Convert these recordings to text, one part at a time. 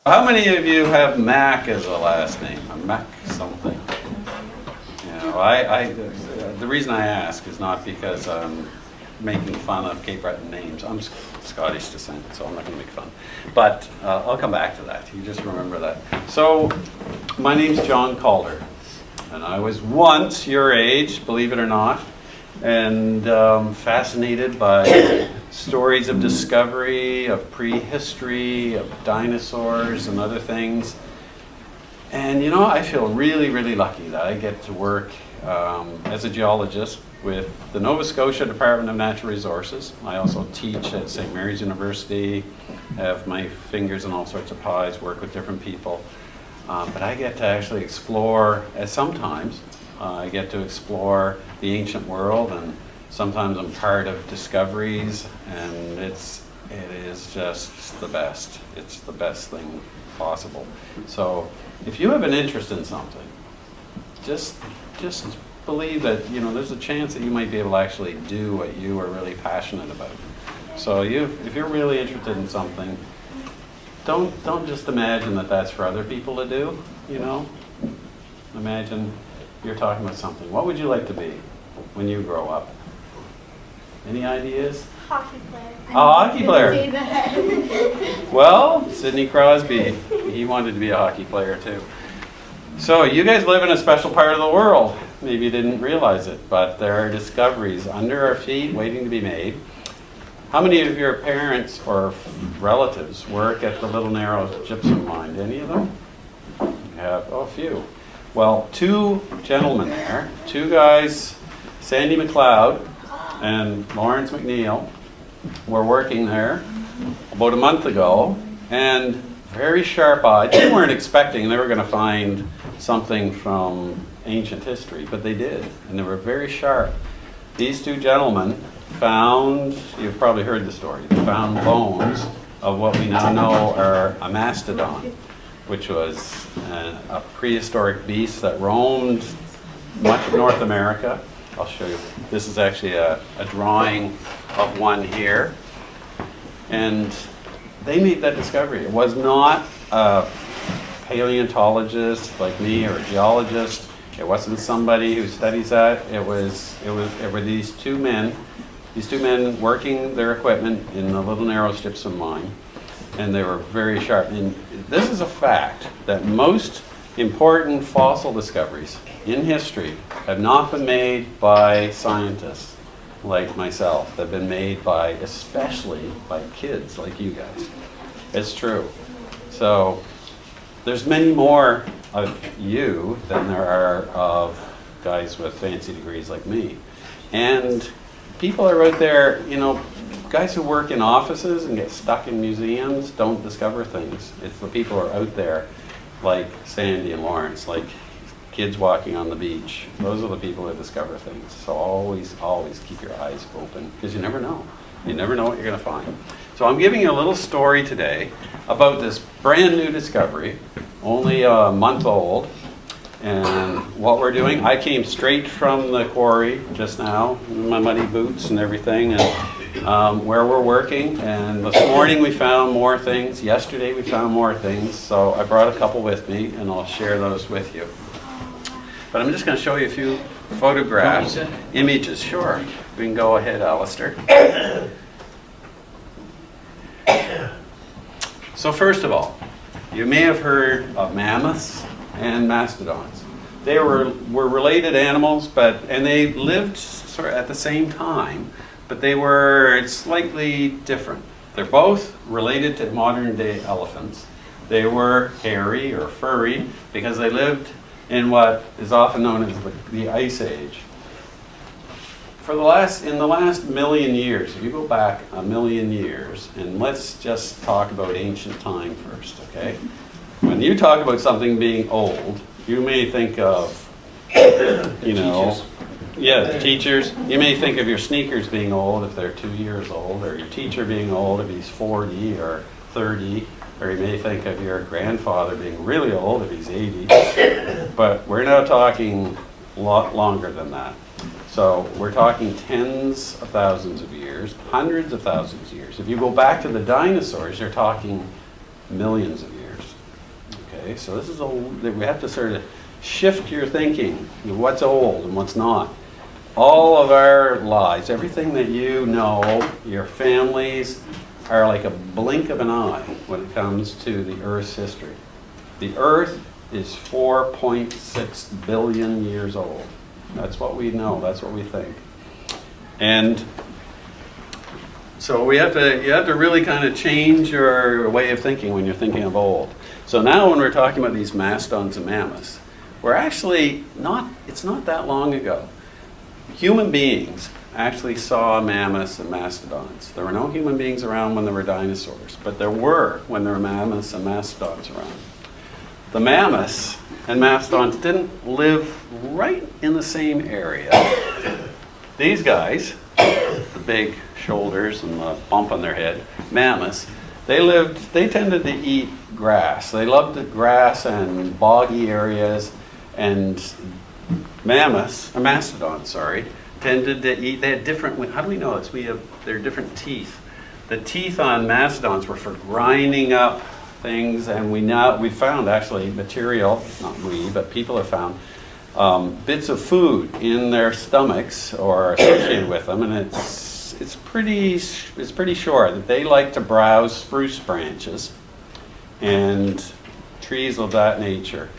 How many of you have Mac as a last name? Or Mac something? You know, the reason I ask is not because I'm making fun of Cape Breton names. I'm Scottish descent, so I'm not going to make fun. But I'll come back to that. You just remember that. So, my name's John Calder, and I was once your age, believe it or not, and fascinated by stories of discovery, of prehistory, of dinosaurs and other things. And you know, I feel really, really lucky that I get to work as a geologist with the Nova Scotia Department of Natural Resources. I also teach at St. Mary's University, have my fingers in all sorts of pies, work with different people. But I get to actually explore, sometimes I get to explore the ancient world, and sometimes I'm part of discoveries, and it is just the best. It's the best thing possible. So if you have an interest in something, just believe that, you know, there's a chance that you might be able to actually do what you are really passionate about. So if you're really interested in something, don't just imagine that that's for other people to do, you know. Imagine you're talking about something. What would you like to be when you grow up? Any ideas? Hockey player. A hockey player. Well, Sidney Crosby, he wanted to be a hockey player too. So you guys live in a special part of the world. Maybe you didn't realize it, but there are discoveries under our feet waiting to be made. How many of your parents or relatives work at the Little Narrows gypsum mine? Any of them? You have, a few. Well, two gentlemen there, two guys, Sandy McLeod and Lawrence McNeil, were working there about a month ago, and very sharp-eyed. They weren't expecting they were going to find something from ancient history, but they did, and they were very sharp. These two gentlemen found, you've probably heard the story, they found bones of what we now know are a mastodon, which was a prehistoric beast that roamed much of North America. I'll show you. This is actually a drawing of one here. And they made that discovery. It was not a paleontologist like me or a geologist. It wasn't somebody who studies that. It were these two men working their equipment in the Little Narrows gypsum mine. And they were very sharp. And this is a fact that most important fossil discoveries in history have not been made by scientists like myself. They've been made especially by kids like you guys. It's true. So there's many more of you than there are of guys with fancy degrees like me. And people are out there, you know, guys who work in offices and get stuck in museums don't discover things. It's the people who are out there like Sandy and Lawrence, like kids walking on the beach. Those are the people that discover things. So always keep your eyes open, because you never know. You never know what you're going to find. So I'm giving you a little story today about this brand new discovery, only a month old. And what we're doing, I came straight from the quarry just now, in my muddy boots and everything, and where we're working. And this morning we found more things. Yesterday we found more things. So I brought a couple with me, and I'll share those with you. But I'm just going to show you a few photographs, images. Sure. We can go ahead, Alistair. So first of all, you may have heard of mammoths and mastodons. They were related animals, and they lived sort of at the same time, but they were slightly different. They're both related to modern day elephants. They were hairy or furry because they lived in what is often known as the Ice Age. In the last million years, if you go back a million years, and let's just talk about ancient time first, okay? When you talk about something being old, you may think of, you know, the teachers. You may think of your sneakers being old if they're 2 years old, or your teacher being old if he's 40 or 30, or you may think of your grandfather being really old if he's 80. But we're now talking a lot longer than that. So we're talking tens of thousands of years, hundreds of thousands of years. If you go back to the dinosaurs, you're talking millions of years. Okay, so this is old. We have to sort of shift your thinking. What's old and what's not. All of our lives, everything that you know, your families, are like a blink of an eye when it comes to the Earth's history. The Earth is 4.6 billion years old. That's what we know, that's what we think. And so you have to really kind of change your way of thinking when you're thinking of old. So now when we're talking about these mastodons and mammoths, we're actually it's not that long ago. Human beings actually saw mammoths and mastodons. There were no human beings around when there were dinosaurs, but there were when there were mammoths and mastodons around. The mammoths and mastodons didn't live right in the same area. These guys, the big shoulders and the bump on their head, mammoths, they tended to eat grass. They loved the grass and boggy areas, and mastodons, tended to eat, they had different, how do we know this? They're different teeth. The teeth on mastodons were for grinding up things, and we found actually material, not we, but people have found bits of food in their stomachs or associated with them, and it's pretty sure that they like to browse spruce branches and trees of that nature.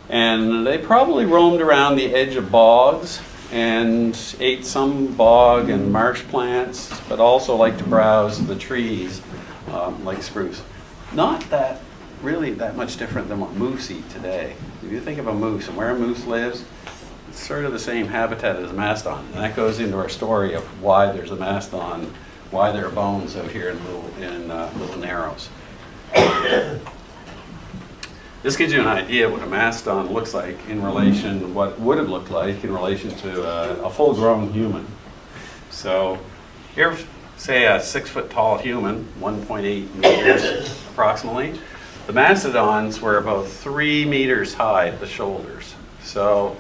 And they probably roamed around the edge of bogs and ate some bog and marsh plants, but also liked to browse the trees like spruce. Not that really that much different than what moose eat today. If you think of a moose and where a moose lives, it's sort of the same habitat as a mastodon. And that goes into our story of why there's a mastodon, why there are bones out here in little narrows. This gives you an idea of what a mastodon looks like in relation, what would have looked like in relation to a full-grown human. So here, say a 6-foot tall human, 1.8 meters approximately. The mastodons were about 3 meters high at the shoulders. So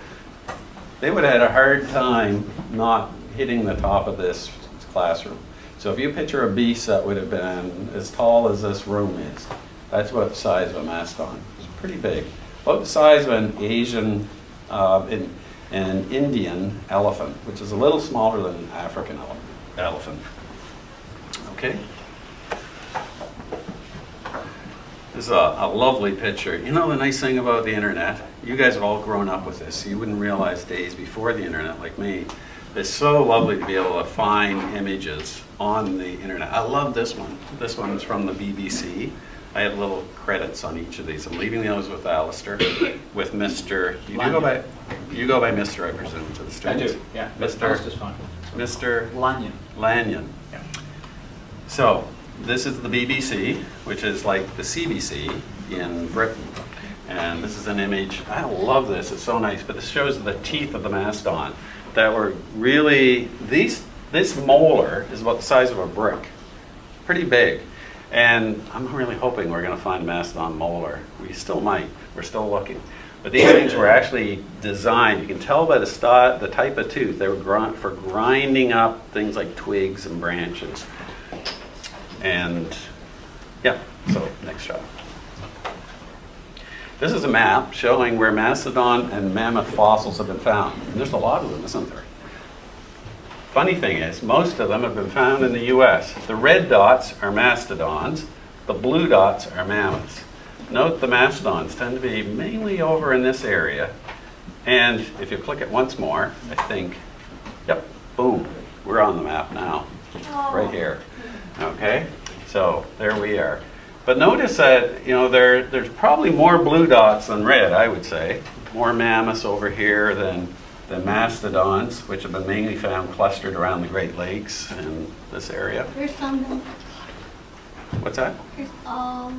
they would have had a hard time not hitting the top of this classroom. So if you picture a beast that would have been as tall as this room is, that's what the size of a mastodon. It's pretty big. About the size of an Asian an Indian elephant, which is a little smaller than an African elephant. Okay? This is a lovely picture. You know the nice thing about the internet? You guys have all grown up with this. You wouldn't realize days before the internet like me. It's so lovely to be able to find images on the internet. I love this one. This one is from the BBC. I have little credits on each of these. I'm leaving those with Alistair, with Mr. You go by Mr. I presume to the students. I do. Yeah. Mr. Is fine. Mr. Lanyon. Yeah. So this is the BBC, which is like the CBC in Britain. And this is an image. I love this. It's so nice. But this shows the teeth of the mastodon that were really this molar is about the size of a brick. Pretty big. And I'm really hoping we're going to find mastodon molar. We still might. We're still looking. But these things were actually designed. You can tell by the type of tooth. They were for grinding up things like twigs and branches. And yeah, so next shot. This is a map showing where mastodon and mammoth fossils have been found. And there's a lot of them, isn't there? Funny thing is, most of them have been found in the US. The red dots are mastodons, the blue dots are mammoths. Note the mastodons tend to be mainly over in this area. And if you click it once more, I think, yep, boom, we're on the map now, right here. Okay, so there we are. But notice that, there's probably more blue dots than red, I would say. More mammoths over here than mastodons, which have been mainly found clustered around the Great Lakes and this area. There's some What's that? There's of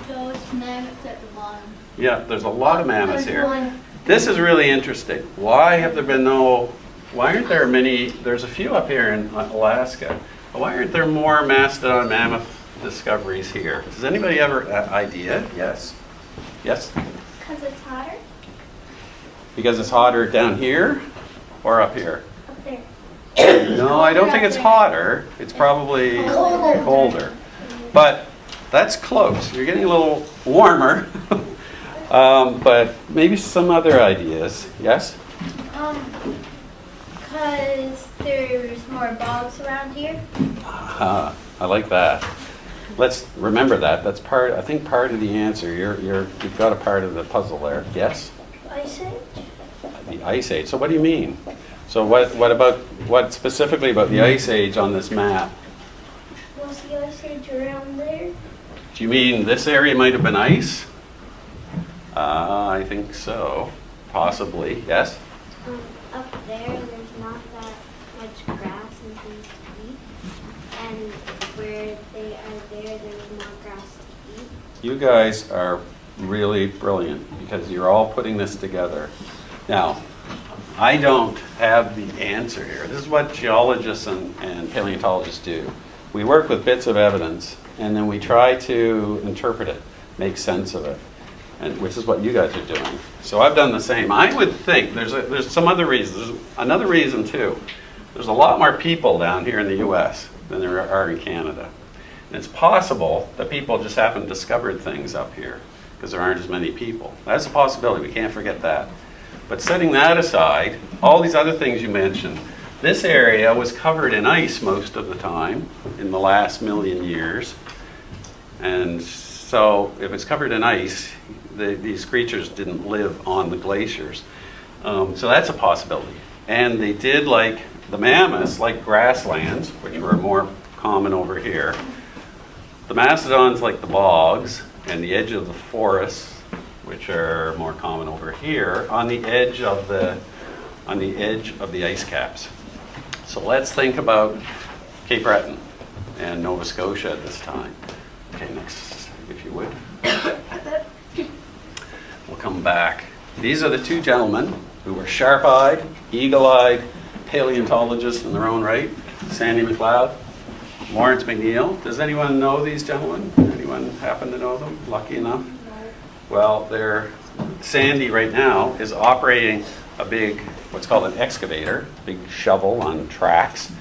those mammoths at the bottom. Yeah, there's a lot of mammoths There's here. one. This is really interesting. Why aren't there many, there's a few up here in Alaska, but why aren't there more mastodon mammoth discoveries here? Does anybody ever idea? Yes? Yes? Because it's hotter Because it's hotter down here or up here? up there. No, I don't think it's hotter. It's probably colder. But that's close. You're getting a little warmer. But maybe some other ideas. Yes? Because there's more bogs around here. I like that. Let's remember that. That's part. I think part of the answer. You've got a part of the puzzle there. Yes. Ice Age? The Ice Age. So what do you mean? So what specifically about the Ice Age on this map? Was the Ice Age around there? Do you mean this area might have been ice? I think so. Possibly. Yes. Up there, there's not that much grass and things to eat. And where they are there's more grass to eat. You guys are really brilliant because you're all putting this together. Now, I don't have the answer here. This is what geologists and paleontologists do. We work with bits of evidence and then we try to interpret it, make sense of it, and which is what you guys are doing. So I've done the same. I would think there's some other reasons. There's another reason too. There's a lot more people down here in the U.S. than there are in Canada. And it's possible that people just haven't discovered things up here because there aren't as many people. That's a possibility. We can't forget that. But setting that aside, all these other things you mentioned, this area was covered in ice most of the time in the last million years. And so if it's covered in ice, these creatures didn't live on the glaciers. So that's a possibility. And they did, like the mammoths, like grasslands, which were more common over here. The mastodons like the bogs and the edge of the forests, which are more common over here, on the edge of the ice caps. So let's think about Cape Breton and Nova Scotia at this time. Okay, next, if you would. We'll come back. These are the two gentlemen who were sharp-eyed, eagle-eyed paleontologists in their own right. Sandy McLeod, Lawrence McNeil. Does anyone know these gentlemen? Anyone happen to know them? Lucky enough? Well, Sandy right now is operating a big, what's called an excavator, big shovel on tracks.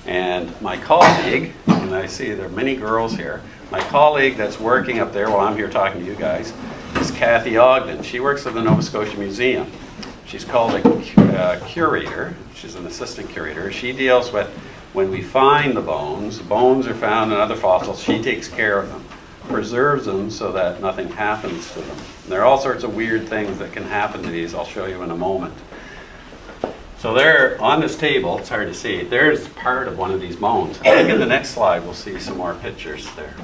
And my colleague, and I see there are many girls here, my colleague that's working up there while I'm here talking to you guys is Kathy Ogden. She works at the Nova Scotia Museum. She's called a curator. She's an assistant curator. She deals with when we find the bones are found in other fossils. She takes care of them, preserves them so that nothing happens to them. And there are all sorts of weird things that can happen to these. I'll show you in a moment. So there, on this table, it's hard to see, there's part of one of these bones. I think in the next slide we'll see some more pictures there.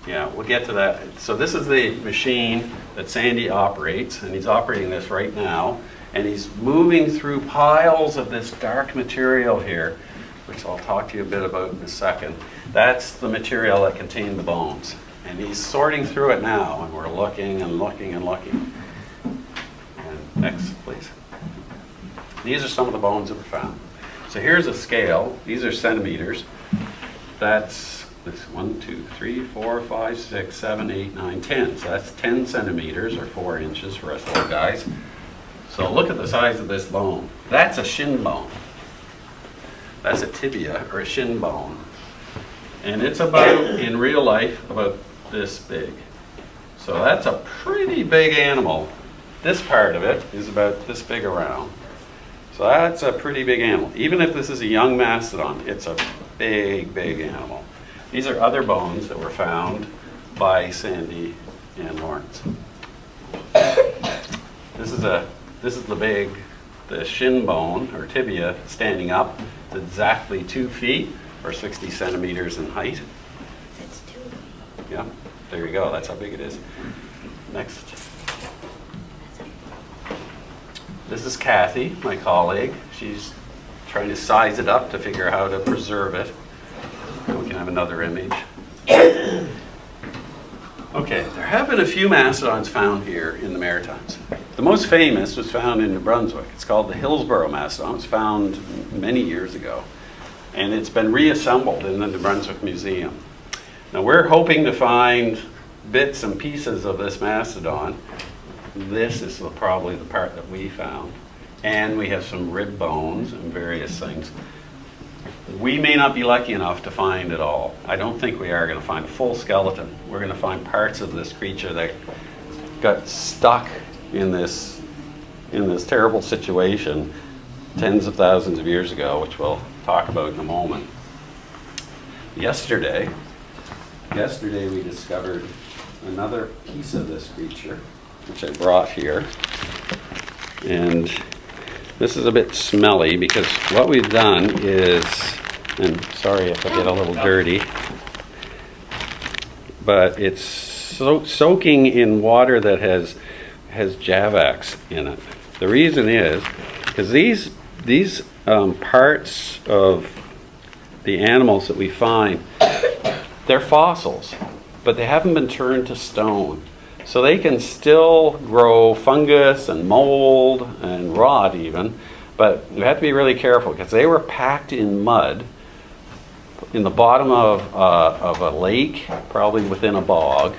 Yeah, we'll get to that. So this is the machine that Sandy operates, and he's operating this right now. And he's moving through piles of this dark material here, which I'll talk to you a bit about in a second. That's the material that contained the bones. And he's sorting through it now, and we're looking and looking and looking. And next, please. These are some of the bones that were found. So here's a scale. These are centimeters. That's this 1, 2, 3, 4, 5, 6, 7, 8, 9, 10. So that's 10 centimeters or 4 inches for us little guys. So look at the size of this bone. That's a shin bone. That's a tibia or a shin bone. And it's about, in real life, about this big. So that's a pretty big animal. This part of it is about this big around. So that's a pretty big animal. Even if this is a young mastodon, it's a big, big animal. These are other bones that were found by Sandy and Lawrence. This is the shin bone or tibia standing up. It's exactly 2 feet or 60 centimeters in height. It's 2 feet. Yeah, there you go. That's how big it is. Next. This is Kathy, my colleague. She's trying to size it up to figure out how to preserve it. We can have another image. Okay, there have been a few mastodons found here in the Maritimes. The most famous was found in New Brunswick. It's called the Hillsborough mastodon. It was found many years ago. And it's been reassembled in the New Brunswick Museum. Now we're hoping to find bits and pieces of this mastodon. This is probably the part that we found. And we have some rib bones and various things. We may not be lucky enough to find it all. I don't think we are going to find a full skeleton. We're going to find parts of this creature that got stuck in this terrible situation tens of thousands of years ago, which we'll talk about in a moment. Yesterday we discovered another piece of this creature, which I brought here. And this is a bit smelly because what we've done is, and sorry if I get a little dirty, but it's soaking in water that has Javax in it. The reason is because these parts of the animals that we find, they're fossils, but they haven't been turned to stone. So they can still grow fungus and mold and rot even, but we have to be really careful because they were packed in mud in the bottom of a lake, probably within a bog,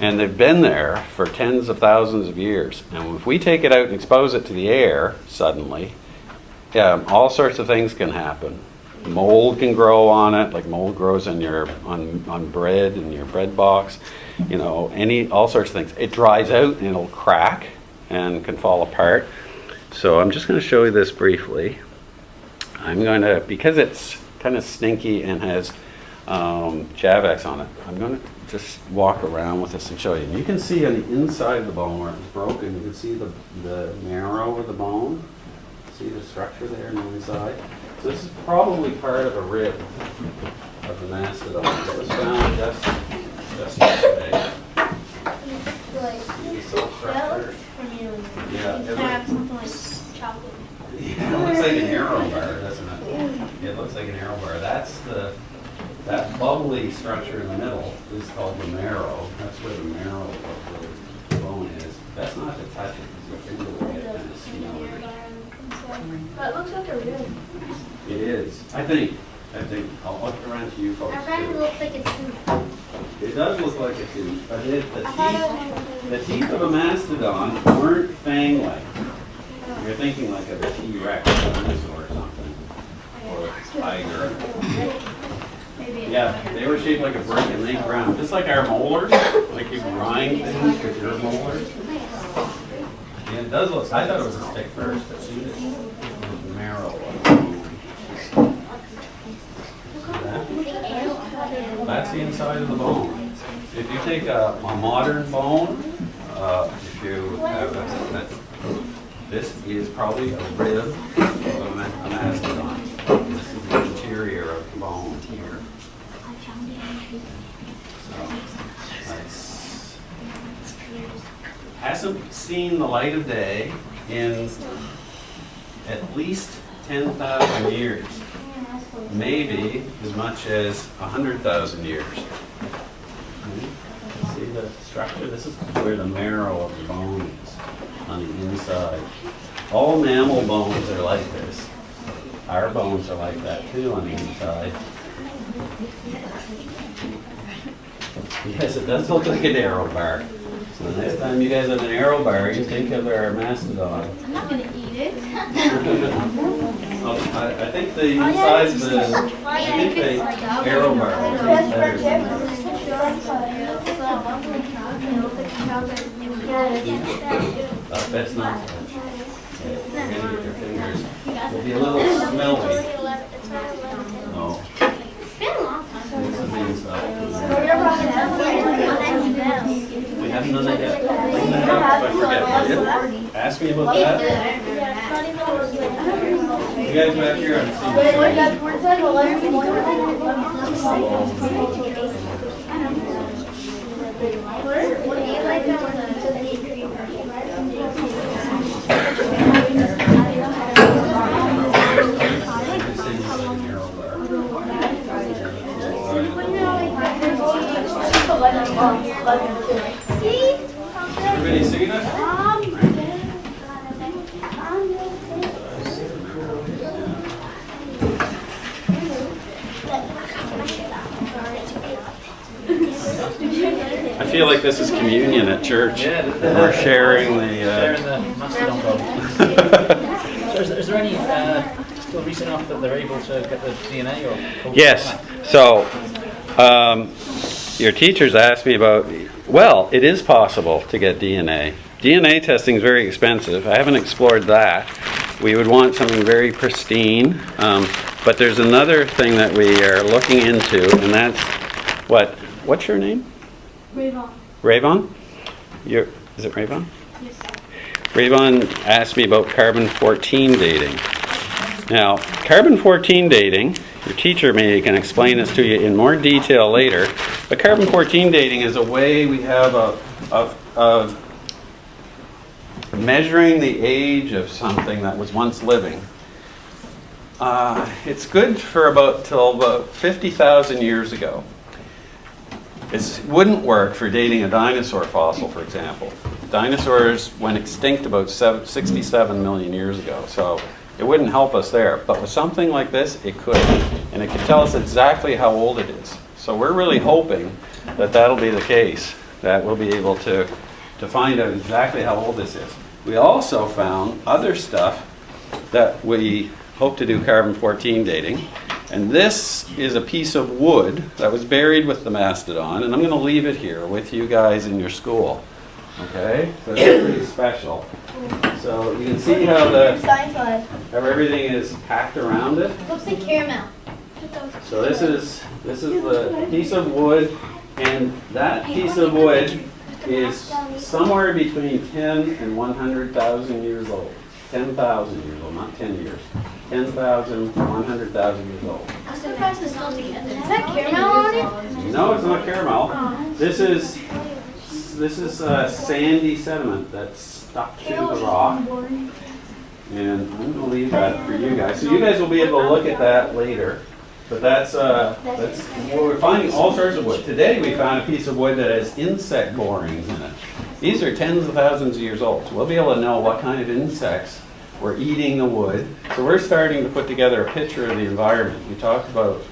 and they've been there for tens of thousands of years. And if we take it out and expose it to the air suddenly, all sorts of things can happen. Mold can grow on it, like mold grows on bread in your bread box. All sorts of things. It dries out and it'll crack and can fall apart. So I'm just going to show you this briefly. Because it's kind of stinky and has Javax on it, I'm going to just walk around with this and show you. And you can see on the inside of the bone where it's broken, you can see the marrow of the bone. See the structure there on the inside? So this is probably part of a rib of the mastodon that was found just yesterday. Yeah, it looks like an arrow bar, doesn't it? It looks like an arrow bar. That bubbly structure in the middle is called the marrow. That's where the marrow of the bone is. That's not to touch it because your finger will get kind of smelly. But it looks like a rib. It is. I think. I'll look around to you folks. I thought it too. looked like a tooth. It does look like a tooth, but the teeth of a mastodon weren't fang-like. You're thinking like of a T-Rex dinosaur or something, or a tiger. Yeah, they were shaped like a brick and they ground, just like our molars, like you grind things with your molars. Yeah, it does look. I thought it was a stick first, but see the marrow of the bone. That's the inside of the bone. If you take a modern bone, if you have this is probably a rib of a mastodon. This is the interior of the bone here. So hasn't seen the light of day in at least 10,000 years. Maybe as much as 100,000 years. See the structure? This is where the marrow of the bone is, on the inside. All mammal bones are like this. Our bones are like that too on the inside. Yes, it does look like an arrow bar. So the next time you guys have an arrow bar, you think of our mastodon. I'm not going to eat it. I think the inside of the arrow bar is better than that. That's not touch. You're going to get your fingers. It'll be a little smelly. No. This is the inside. We haven't done that yet. Bring that up if I forget. Will you? Ask me about that. You guys back here on Everybody see that? I feel like this is communion at church. Yeah, we're sharing the Mastodon bone. So is there any still recent enough that they're able to get the DNA or? Yes. So your teachers asked me about Well, it is possible to get DNA. DNA testing is very expensive. I haven't explored that. We would want something very pristine. But there's another thing that we are looking into, and that's what's your name? Rayvon. Rayvon? Is it Rayvon? Yes, sir. Rayvon asked me about carbon-14 dating. Now, carbon-14 dating, your teacher maybe can explain this to you in more detail later, but carbon-14 dating is a way we have of measuring the age of something that was once living. It's good for till about 50,000 years ago. It wouldn't work for dating a dinosaur fossil, for example. Dinosaurs went extinct about 67 million years ago, so it wouldn't help us there. But with something like this, it could. And it could tell us exactly how old it is. So we're really hoping that that'll be the case, that we'll be able to find out exactly how old this is. We also found other stuff that we hope to do carbon-14 dating. And this is a piece of wood that was buried with the Mastodon, and I'm going to leave it here with you guys in your school. Okay? So it's pretty special. So you can see how everything is packed around it. Looks like caramel. So this is the piece of wood, and that piece of wood is somewhere between 10 and 100,000 years old. 10,000 years old, not 10 years. 10,000 to 100,000 years old. I'm surprised it's all together. Is that caramel on it? No, it's not caramel. This is sandy sediment that's stuck to the rock. And I'm going to leave that for you guys. So you guys will be able to look at that later. But that's we're finding all sorts of wood. Today we found a piece of wood that has insect borings in it. These are tens of thousands of years old. So we'll be able to know what kind of insects were eating the wood. So we're starting to put together a picture of the environment. We talked about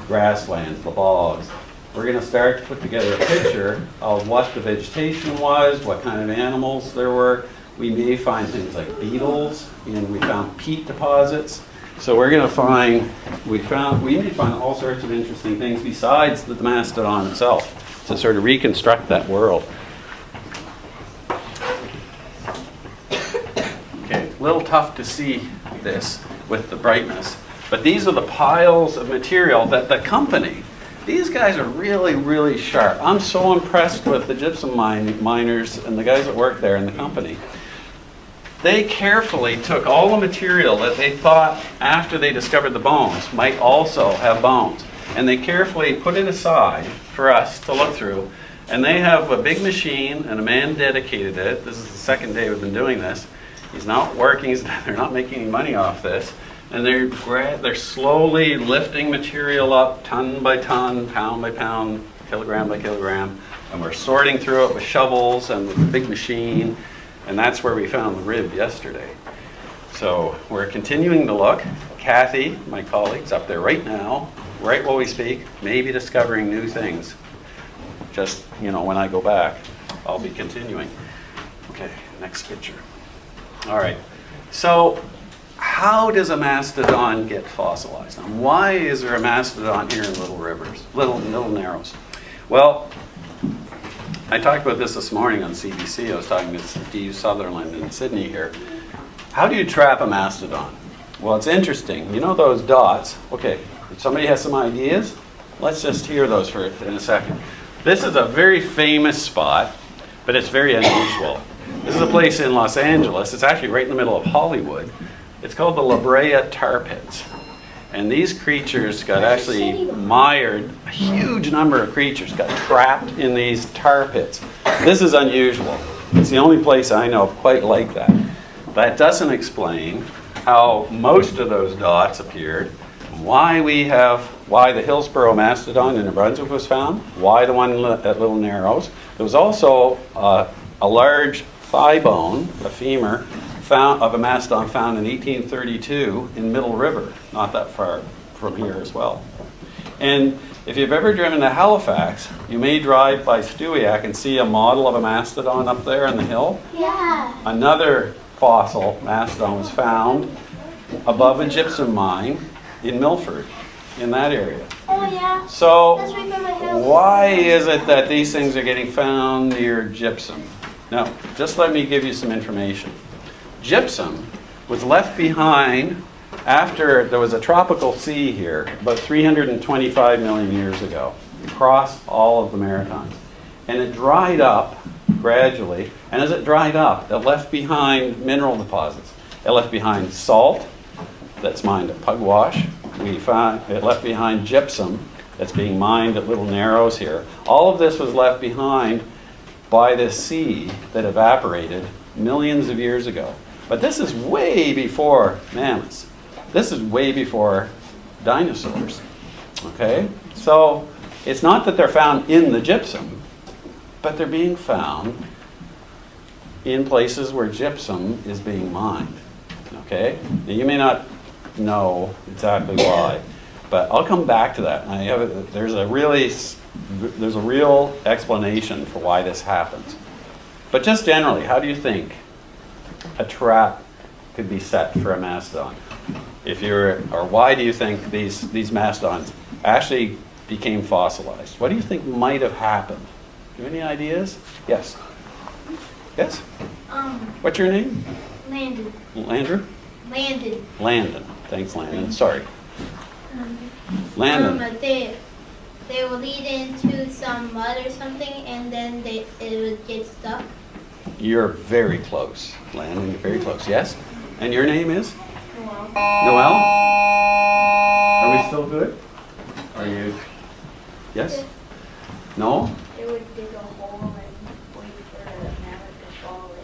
grasslands, the bogs. We're going to start to put together a picture of what the vegetation was, what kind of animals there were. We may find things like beetles, and we found peat deposits. So we're going to find, we may find all sorts of interesting things besides the Mastodon itself to sort of reconstruct that world. Okay, a little tough to see this with the brightness, but these are the piles of material that the company, these guys are really, really sharp. I'm so impressed with the gypsum miners and the guys that work there in the company. They carefully took all the material that they thought after they discovered the bones might also have bones. And they carefully put it aside for us to look through. And they have a big machine and a man dedicated to it. This is the second day we've been doing this. He's not working, they're not making any money off this. And they're slowly lifting material up ton by ton, pound by pound, kilogram by kilogram. And we're sorting through it with shovels and with a big machine. And that's where we found the rib yesterday. So we're continuing to look. Kathy, my colleague's up there right now, right while we speak, maybe discovering new things. Just, when I go back, I'll be continuing. Okay, next picture. All right. So how does a mastodon get fossilized? And why is there a mastodon here in Little Rivers, Little Narrows? Well, I talked about this morning on CBC. I was talking to Steve Sutherland in Sydney here. How do you trap a mastodon? Well, it's interesting. You know those dots? Okay, if somebody has some ideas, let's just hear those in a second. This is a very famous spot, but it's very unusual. This is a place in Los Angeles. It's actually right in the middle of Hollywood. It's called the La Brea Tar Pits. And these creatures got actually mired, a huge number of creatures got trapped in these tar pits. This is unusual. It's the only place I know of quite like that. That doesn't explain how most of those dots appeared, why the Hillsborough Mastodon in New Brunswick was found, why the one at Little Narrows. There was also a large thigh bone, a femur, of a mastodon found in 1832 in Middle River, not that far from here as well. And if you've ever driven to Halifax, you may drive by Stewiacke and see a model of a mastodon up there on the hill. Yeah. Another fossil mastodon was found above a gypsum mine in Milford, in that area. Oh yeah, Yeah. So That's right by my house. why is it that these things are getting found near gypsum? Now, just let me give you some information. Gypsum was left behind after there was a tropical sea here about 325 million years ago across all of the Maritimes. And it dried up gradually, and as it dried up, it left behind mineral deposits. It left behind salt that's mined at Pugwash. It left behind gypsum that's being mined at Little Narrows here. All of this was left behind by this sea that evaporated millions of years ago. But this is way before mammoths. This is way before dinosaurs. Okay? So it's not that they're found in the gypsum, but they're being found in places where gypsum is being mined. Okay? Now you may not know exactly why, but I'll come back to that. There's a real explanation for why this happens. But just generally, how do you think a trap could be set for a mastodon? Or why do you think these mastodons actually became fossilized? What do you think might have happened? Do you have any ideas? Yes. Yes? What's your name? Landon. Andrew? Landon. Landon. Thanks, Landon. Sorry. Landon. They will lead into some mud or something, and then it would get stuck. You're very close, Landon. You're very close. Yes? And your name is? Noel. Noel? Are we still good? Are you? Yes? No? It would dig a hole and wait for the mammoth to fall in.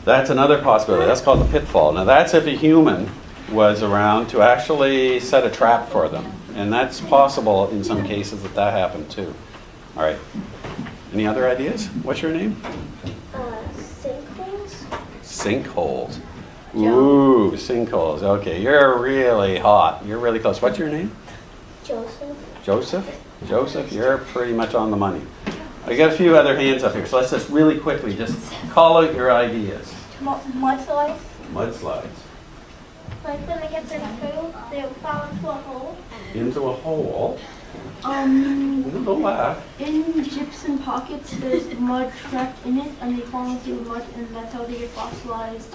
That's another possibility. That's called the pitfall. Now that's if a human was around to actually set a trap for them. And that's possible in some cases that happened too. All right. Any other ideas? What's your name? Sinkholes? Sinkholes. Ooh, sinkholes. Okay, you're really hot. You're really close. What's your name? Joseph? Joseph? Joseph, you're pretty much on the money. I got a few other hands up here, so let's just really quickly just call out your ideas. Mudslides. Mudslides. Like when they get their food, they will fall into a hole. Into a hole. Don't laugh. In gypsum pockets, there's mud trapped in it, and they fall into the mud, and that's how they get fossilized.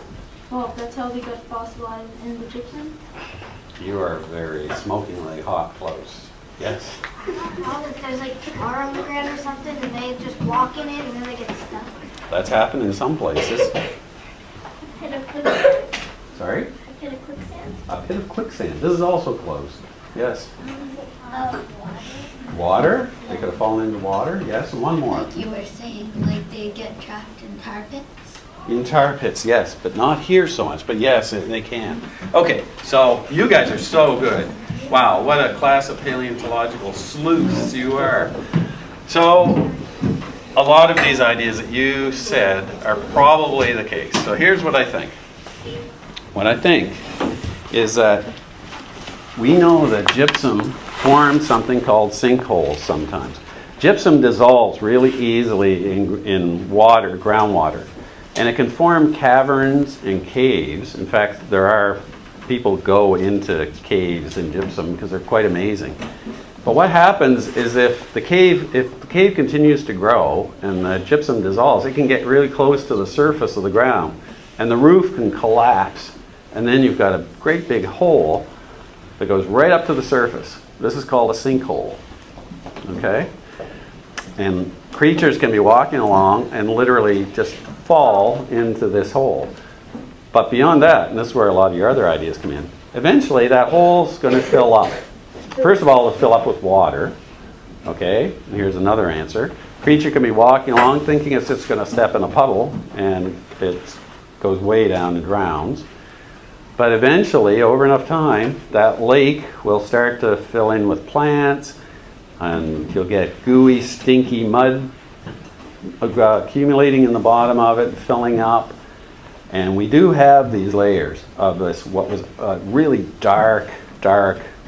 Well, that's how they got fossilized in the gypsum. You are very smokingly hot close. Yes? Oh, there's like tar on the ground or something, and they just walk in it, and then they get stuck. That's happened in some places. Hit a quicksand. Sorry? Hit a quicksand. A pit of quicksand. This is also close. Yes. Water. Water? They could have fallen into water. Yes, and one more. Like you were saying, like they get trapped in tar pits. In tar pits, yes, but not here so much. But yes, they can. Okay, so you guys are so good. Wow, what a class of paleontological sleuths you are. So, a lot of these ideas that you said are probably the case. So here's what I think. What I think is that we know that gypsum forms something called sinkholes sometimes. Gypsum dissolves really easily in water, groundwater, and it can form caverns and caves. In fact, people go into caves in gypsum because they're quite amazing. But what happens is if the cave continues to grow and the gypsum dissolves, it can get really close to the surface of the ground, and the roof can collapse, and then you've got a great big hole that goes right up to the surface. This is called a sinkhole. Okay? And creatures can be walking along and literally just fall into this hole. But beyond that, and this is where a lot of your other ideas come in, eventually that hole's going to fill up. First of all, it'll fill up with water. Okay? And here's another answer. Creature can be walking along thinking it's just going to step in a puddle, and it goes way down and drowns. But eventually, over enough time, that lake will start to fill in with plants, and you'll get gooey, stinky mud accumulating in the bottom of it, filling up. And we do have these layers of this, what was really dark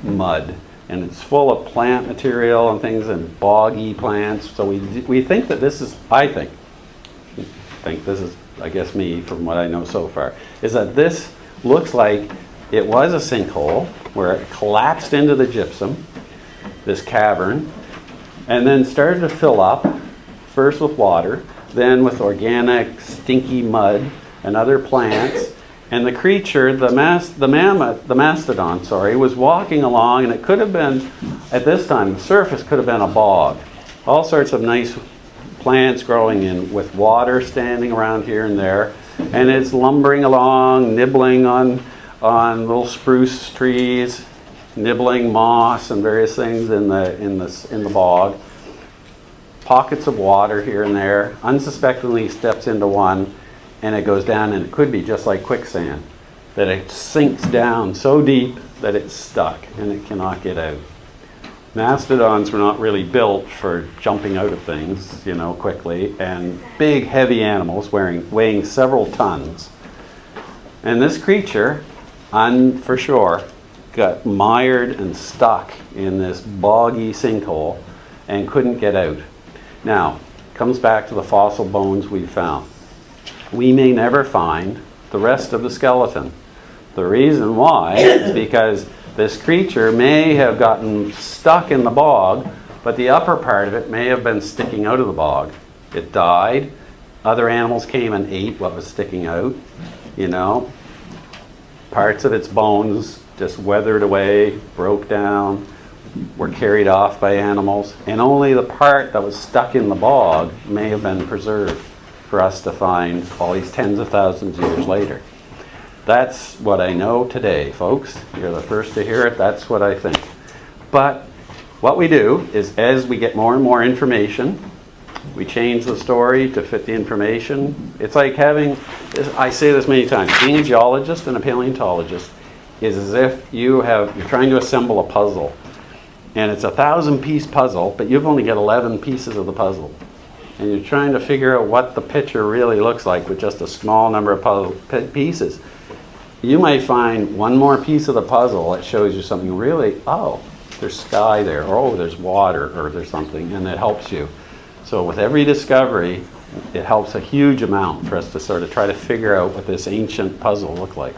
mud. And it's full of plant material and things, and boggy plants. So we think that this is, I think this is, I guess me, from what I know so far, is that this looks like it was a sinkhole where it collapsed into the gypsum this cavern, and then started to fill up, first with water, then with organic, stinky mud and other plants. And the creature, the mastodon, was walking along, and it could have been, at this time, the surface could have been a bog. All sorts of nice plants growing in with water standing around here and there. And it's lumbering along, nibbling on little spruce trees, nibbling moss and various things in the bog. Pockets of water here and there. Unsuspectingly steps into one, and it goes down, and it could be just like quicksand, that it sinks down so deep that it's stuck and it cannot get out. Mastodons were not really built for jumping out of things, quickly, and big, heavy animals weighing several tons. And this creature, for sure, got mired and stuck in this boggy sinkhole and couldn't get out. Now, comes back to the fossil bones we found. We may never find the rest of the skeleton. The reason why is because this creature may have gotten stuck in the bog, but the upper part of it may have been sticking out of the bog. It died. Other animals came and ate what was sticking out. Parts of its bones just weathered away, broke down, were carried off by animals, and only the part that was stuck in the bog may have been preserved for us to find all these tens of thousands of years later. That's what I know today, folks. You're the first to hear it. That's what I think. But what we do is, as we get more and more information, we change the story to fit the information. It's like I say this many times, being a geologist and a paleontologist is as if you're trying to assemble a puzzle. And it's a 1,000-piece puzzle, but you've only got 11 pieces of the puzzle. And you're trying to figure out what the picture really looks like with just a small number of puzzle pieces. You might find one more piece of the puzzle that shows you something really, there's sky there, or there's water, or there's something, and it helps you. So with every discovery, it helps a huge amount for us to sort of try to figure out what this ancient puzzle looked like.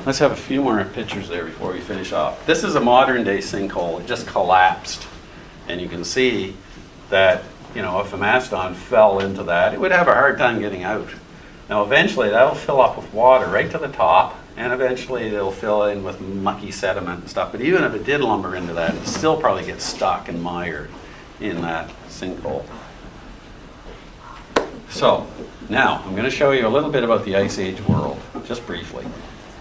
Let's have a few more pictures there before we finish off. This is a modern day sinkhole. It just collapsed. And you can see that, if a mastodon fell into that, it would have a hard time getting out. Now eventually that'll fill up with water right to the top, and eventually it'll fill in with mucky sediment and stuff. But even if it did lumber into that, it'd still probably get stuck and mired in that sinkhole. So, now I'm going to show you a little bit about the Ice Age world, just briefly.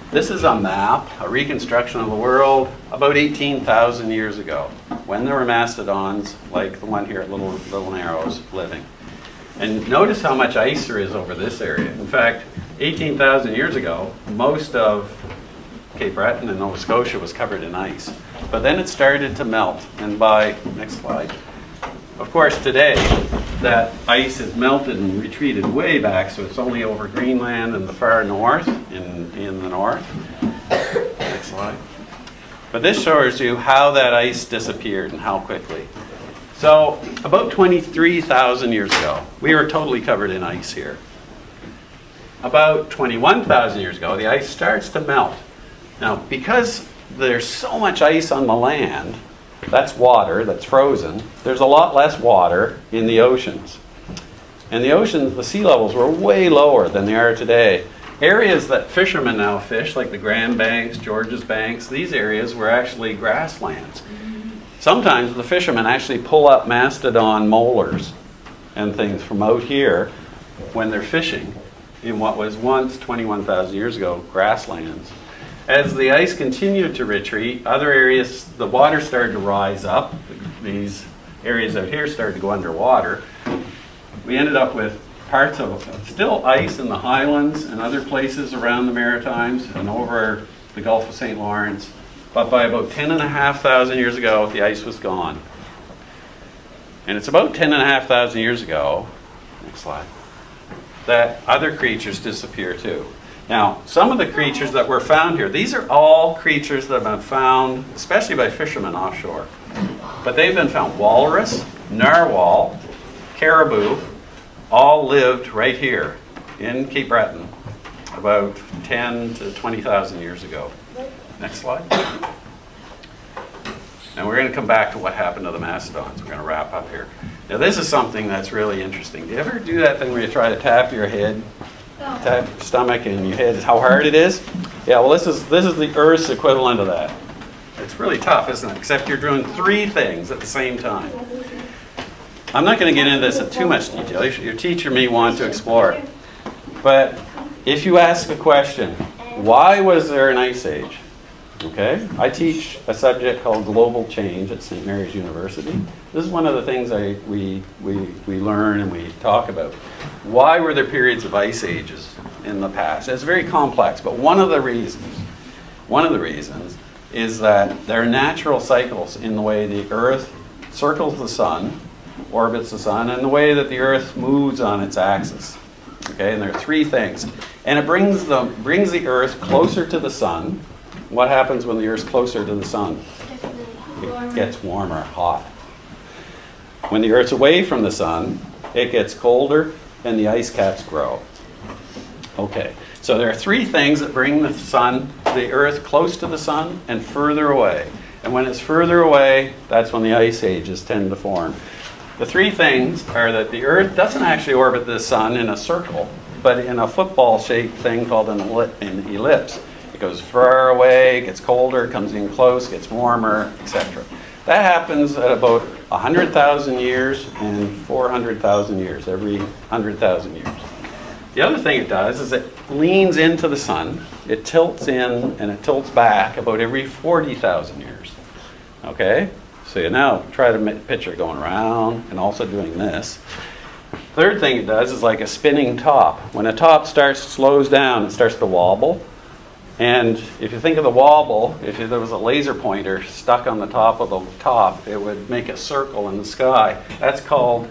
This is a map, a reconstruction of the world about 18,000 years ago, when there were mastodons like the one here at Little Narrows living. And notice how much ice there is over this area. In fact, 18,000 years ago, most of Cape Breton and Nova Scotia was covered in ice. But then it started to melt, and next slide. Of course, today, that ice has melted and retreated way back, so it's only over Greenland and the far north, in the north. Next slide. But this shows you how that ice disappeared and how quickly. So, about 23,000 years ago, we were totally covered in ice here. About 21,000 years ago, the ice starts to melt. Now, because there's so much ice on the land, that's water that's frozen, there's a lot less water in the oceans. And the oceans, the sea levels were way lower than they are today. Areas that fishermen now fish, like the Grand Banks, George's Banks, these areas were actually grasslands. Sometimes the fishermen actually pull up mastodon molars and things from out here when they're fishing in what was once, 21,000 years ago, grasslands. As the ice continued to retreat, other areas, the water started to rise up. These areas out here started to go underwater. We ended up with parts of still ice in the highlands and other places around the Maritimes and over the Gulf of St. Lawrence. But by about 10,500 years ago, the ice was gone. And it's about 10,500 years ago, next slide, that other creatures disappear too. Now, some of the creatures that were found here, these are all creatures that have been found, especially by fishermen offshore. But they've been found. Walrus, narwhal, caribou, all lived right here in Cape Breton about 10 to 20,000 years ago. Next slide. And we're going to come back to what happened to the mastodons. We're going to wrap up here. Now this is something that's really interesting. Do you ever do that thing where you try to tap your head, tap your stomach and your head, how hard it is? Yeah, well this is the Earth's equivalent of that. It's really tough, isn't it? Except you're doing 3 things at the same time. I'm not going to get into this in too much detail. Your teacher may want to explore it. But if you ask a question, why was there an ice age? Okay, I teach a subject called global change at St. Mary's University. This is one of the things we learn and we talk about. Why were there periods of ice ages in the past? It's very complex, but one of the reasons is that there are natural cycles in the way the Earth circles the sun, orbits the sun, and the way that the Earth moves on its axis. Okay, and there are 3 things. And it brings the Earth closer to the sun. What happens when the Earth's closer to the sun? It gets warmer, hot. When the Earth's away from the sun, it gets colder and the ice caps grow. Okay, so there are 3 things that bring the Earth close to the sun and further away. And when it's further away, that's when the ice ages tend to form. The 3 things are that the Earth doesn't actually orbit the sun in a circle, but in a football-shaped thing called an ellipse. It goes far away, gets colder, comes in close, gets warmer, etc. That happens at about 100,000 years and 400,000 years, every 100,000 years. The other thing it does is it leans into the sun, it tilts in and it tilts back about every 40,000 years. Okay? So you now try to picture going around and also doing this. Third thing it does is like a spinning top. When a top slows down, it starts to wobble. And if you think of the wobble, if there was a laser pointer stuck on the top of the top, it would make a circle in the sky. That's called,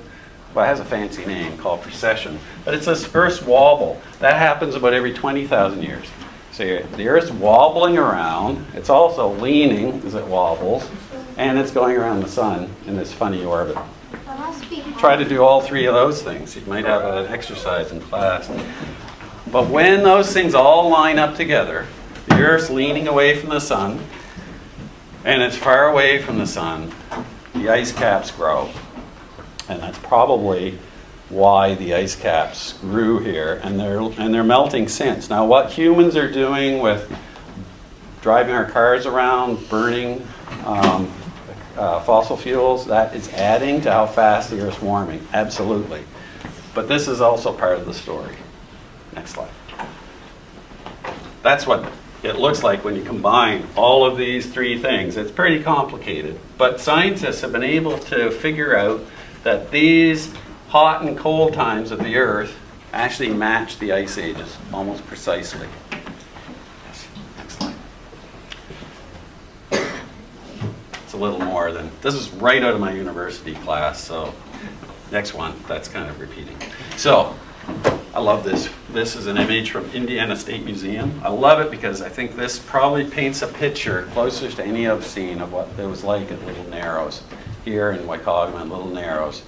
well, it has a fancy name called precession. But it's this Earth's wobble. That happens about every 20,000 years. So the Earth's wobbling around. It's also leaning as it wobbles. And it's going around the sun in this funny orbit. That must be hard. Try to do all 3 of those things. You might have an exercise in class. But when those things all line up together, the Earth's leaning away from the sun, and it's far away from the sun, the ice caps grow. And that's probably why the ice caps grew here, and they're melting since. Now, what humans are doing with driving our cars around, burning fossil fuels, that is adding to how fast the Earth's warming. Absolutely. But this is also part of the story. Next slide. That's what it looks like when you combine all of these 3 things. It's pretty complicated, but scientists have been able to figure out that these hot and cold times of the Earth actually match the ice ages almost precisely. Yes. Next slide. It's a little more than, this is right out of my university class, so next one, that's kind of repeating. So, I love this. This is an image from Indiana State Museum. I love it because I think this probably paints a picture closest to any I've seen of what it was like at Little Narrows, here in Whycocomagh and Little Narrows,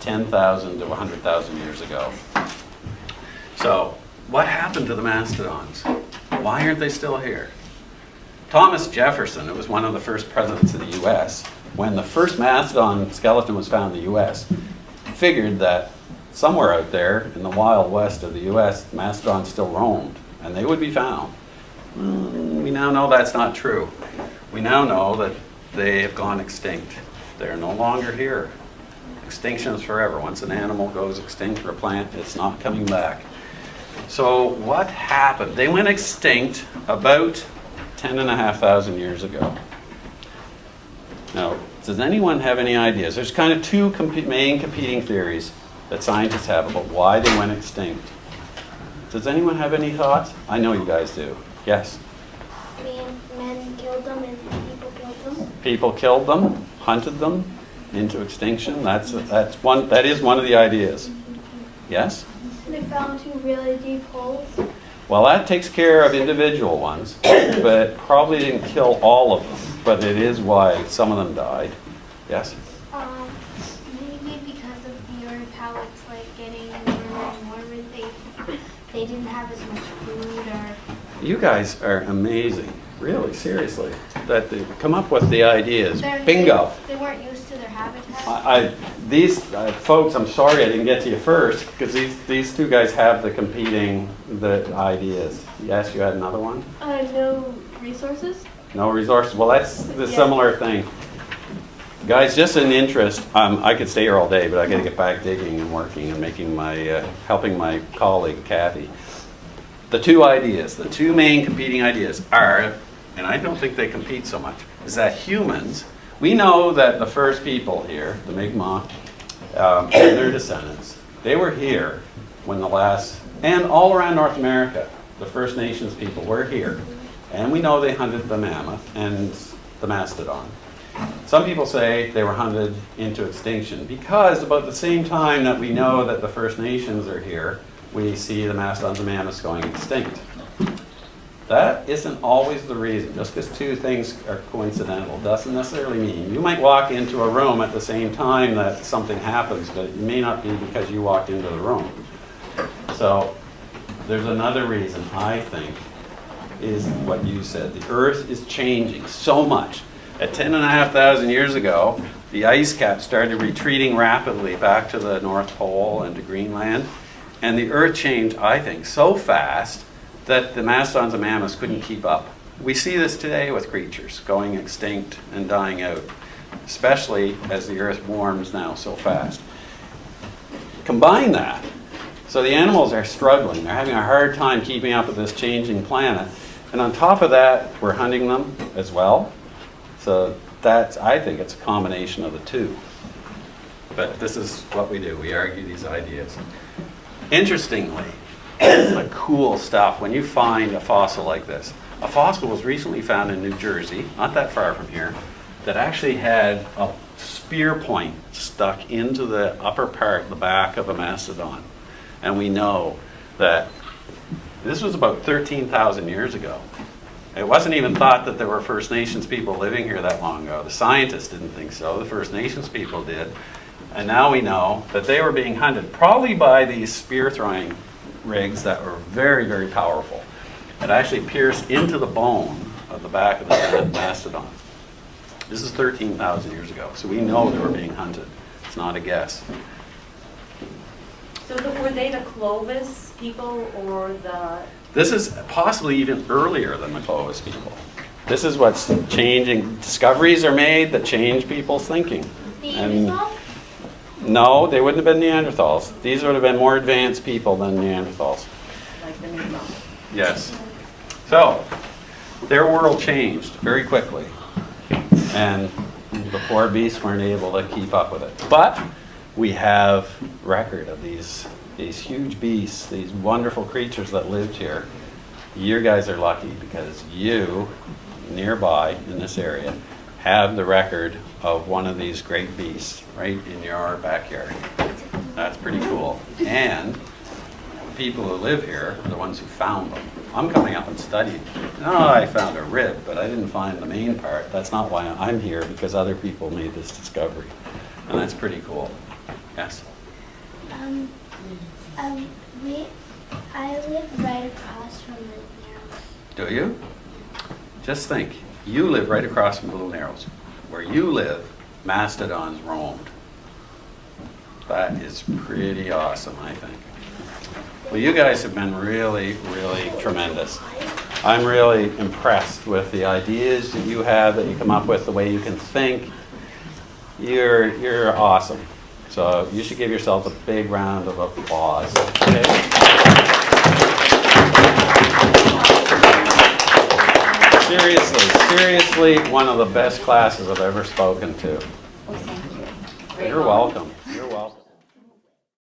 10,000 to 100,000 years ago. So, what happened to the mastodons? Why aren't they still here? Thomas Jefferson, who was one of the first presidents of the U.S., when the first mastodon skeleton was found in the U.S., figured that somewhere out there in the wild west of the U.S., mastodons still roamed, and they would be found. We now know that's not true. We now know that they have gone extinct. They're no longer here. Extinction is forever. Once an animal goes extinct or a plant, it's not coming back. So what happened? They went extinct about 10,500 years ago. Now, does anyone have any ideas? There's kind of 2 main competing theories that scientists have about why they went extinct. Does anyone have any thoughts? I know you guys do. Yes? Men killed them and people killed them. People killed them, hunted them into extinction. That is one of the ideas. Yes? They fell into really deep holes. Well, that takes care of individual ones, but it probably didn't kill all of them. But it is why some of them died. Yes? Maybe because of the Earth, how it's like getting warmer and warmer, they didn't have as much food or... You guys are amazing. Really, seriously. that they come up with the ideas. They're- Bingo. They weren't used to their habitat. These folks, I'm sorry I didn't get to you first, because these two guys have the competing ideas. Yes, you had another one? No resources. No resources. Well, that's the similar thing. Guys, just an interest. I could stay here all day, but I got to get back digging and working and making helping my colleague Kathy. The two main competing ideas are, and I don't think they compete so much, is that humans. We know that the first people here, the Mi'kmaq, and their descendants, they were here when and all around North America, the First Nations people were here. And we know they hunted the mammoth and the mastodon. Some people say they were hunted into extinction because about the same time that we know that the First Nations are here, we see the mastodons and mammoths going extinct. That isn't always the reason. Just because two things are coincidental doesn't necessarily mean. You might walk into a room at the same time that something happens, but it may not be because you walked into the room. So there's another reason, I think, is what you said. The Earth is changing so much. At 10,500 years ago, the ice cap started retreating rapidly back to the North Pole and to Greenland. And the Earth changed, I think, so fast that the mastodons and mammoths couldn't keep up. We see this today with creatures going extinct and dying out, especially as the Earth warms now so fast. Combine that. So the animals are struggling. They're having a hard time keeping up with this changing planet. And on top of that, we're hunting them as well. So I think it's a combination of the two. But this is what we do. We argue these ideas. Interestingly, it's the cool stuff when you find a fossil like this. A fossil was recently found in New Jersey, not that far from here, that actually had a spear point stuck into the upper part, the back of a mastodon. And we know that this was about 13,000 years ago. It wasn't even thought that there were First Nations people living here that long ago. The scientists didn't think so. The First Nations people did. And now we know that they were being hunted probably by these spear-throwing rigs that were very, very powerful. It actually pierced into the bone of the back of the mastodon. This is 13,000 years ago, so we know they were being hunted. It's not a guess. So were they the Clovis people or the... This is possibly even earlier than the Clovis people. This is what's changing. Discoveries are made that change people's thinking. Neanderthals? No, they wouldn't have been Neanderthals. These would have been more advanced people than Neanderthals. like the Mi'kmaq? Yes. So, their world changed very quickly. And the poor beasts weren't able to keep up with it. But we have record of these huge beasts, these wonderful creatures that lived here. You guys are lucky because you, nearby in this area, have the record of one of these great beasts right in your backyard. That's pretty cool. And the people who live here are the ones who found them. I'm coming up and studying. No, I found a rib, but I didn't find the main part. That's not why I'm here, because other people made this discovery. And that's pretty cool. Yes? I live right across from the Narrows. Do you? Just think, you live right across from Blue Narrows. Where you live, mastodons roamed. That is pretty awesome, I think. Well, you guys have been really, really tremendous. I'm really impressed with the ideas that you have, that you come up with, the way you can think. You're awesome. So you should give yourselves a big round of applause. Okay? Seriously, one of the best classes I've ever spoken to. Oh, thank you. You're welcome. You're welcome.